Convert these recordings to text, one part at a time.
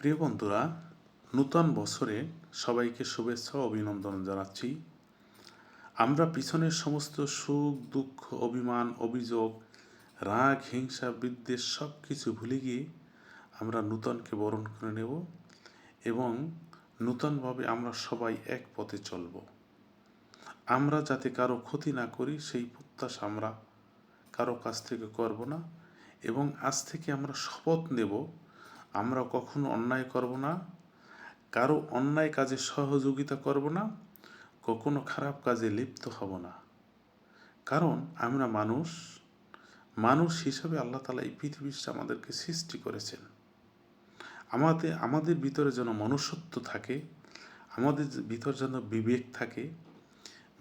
প্রিয় বন্ধুরা, নূতন বছরে সবাইকে শুভেচ্ছা ও অভিনন্দন জানাচ্ছি। আমরা পিছনের সমস্ত সুখ দুঃখ অভিমান অভিযোগ রাগ হিংসা বিদ্বেষ সব কিছু ভুলে গিয়ে আমরা নূতনকে বরণ করে নেব এবং নূতনভাবে আমরা সবাই এক পথে চলব। আমরা যাতে কারো ক্ষতি না করি সেই প্রত্যাশা আমরা কারো কাছ থেকে করব না এবং আজ থেকে আমরা শপথ নেব আমরা কখনো অন্যায় করব না, কারো অন্যায় কাজে সহযোগিতা করব না, কখনো খারাপ কাজে লিপ্ত হব না। কারণ আমরা মানুষ হিসাবে আল্লাহ তাআলা এই পৃথিবীতে আমাদেরকে সৃষ্টি করেছেন। আমাদের ভিতরে যেন মনুষ্যত্ব থাকে, আমাদের ভিতরে যেন বিবেক থাকে,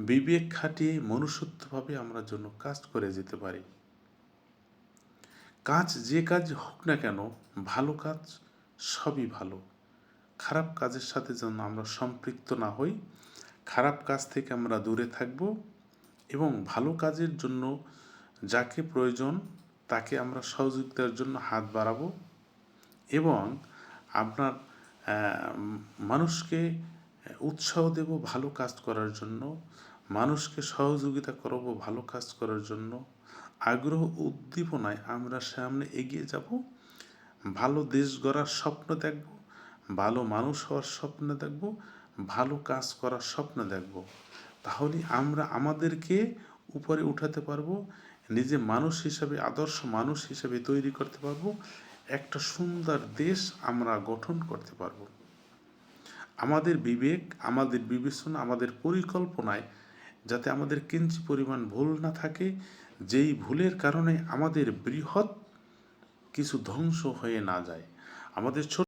বিবেক খাটিয়ে মনুষ্যত্বভাবে আমরা যেন কাজ করে যেতে পারি। যে কাজ হোক না কেন, ভালো কাজ সবই ভালো। খারাপ কাজের সাথে যেন আমরা সম্পৃক্ত না হই, খারাপ কাজ থেকে আমরা দূরে থাকব এবং ভালো কাজের জন্য যাকে প্রয়োজন তাকে আমরা সহযোগিতার জন্য হাত বাড়াবো এবং আপনার মানুষকে উৎসাহ দেব ভালো কাজ করার জন্য, মানুষকে সহযোগিতা করব ভালো কাজ করার জন্য। আগ্রহ উদ্দীপনায় আমরা সামনে এগিয়ে যাব, ভালো দেশ গড়ার স্বপ্ন দেখব, ভালো মানুষ হওয়ার স্বপ্ন দেখব, ভালো কাজ করার স্বপ্ন দেখব। তাহলে আমরা আমাদেরকে উপরে উঠাতে পারবো, নিজে মানুষ হিসাবে আদর্শ মানুষ হিসাবে তৈরি করতে পারবো, একটা সুন্দর দেশ আমরা গঠন করতে পারবো। আমাদের বিবেক, আমাদের বিবেচনা, আমাদের পরিকল্পনায় যাতে আমাদের কিঞ্চিৎ পরিমাণ ভুল না থাকে, যেই ভুলের কারণে আমাদের বৃহৎ কিছু ধ্বংস হয়ে না যায়। আমাদের ছোট